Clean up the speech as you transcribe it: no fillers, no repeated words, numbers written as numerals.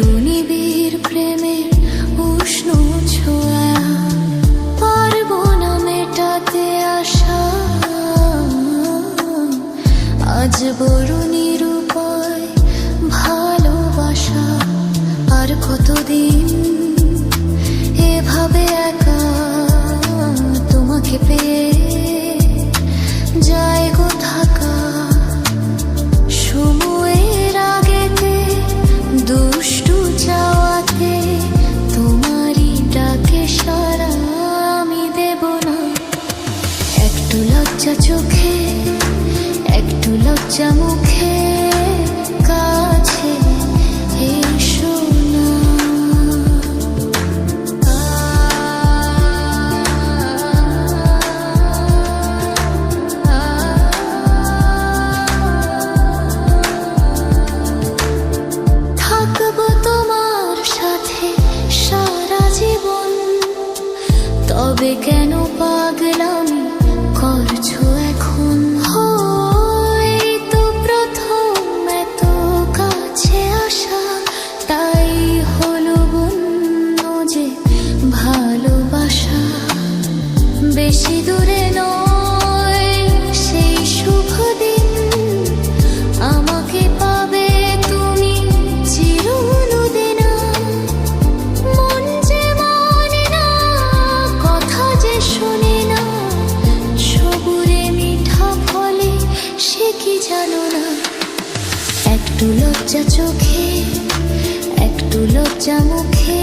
একটু নিবিড় প্রেমের উষ্ণ ছোঁয়া পারবো না মেটাতে আশা। আজ বড় নিরুপায় ভালোবাসা, আর কতদিন এভাবে একা তোমাকে পেয়ে যায় গো থাকা। সময়ের আগেতে দুষ্টু চাওয়াতে তোমারই ডাকে সারা আমি দেব না। একটু লজ্জা চোখে, একটু লজ্জা মুখে, কাছে এসো না। থাকবো তোমার সাথে সারা জীবন, তবে কেন পাগলামি করছো এখন? এই তো প্রথম এত কাছে আসা, তাই হলো বন্য যে ভালোবাসা। বেশি দূরে নয় সেই শুভ দিন, আমাকে পাবে তুমি চিরদিনা। মন যে মানে না, কথা যে শুনে না, সবুরে মিঠা ফলে সে কি জানো না। একটু লজ্জা চোখে, একটু লজ্জা মুখে,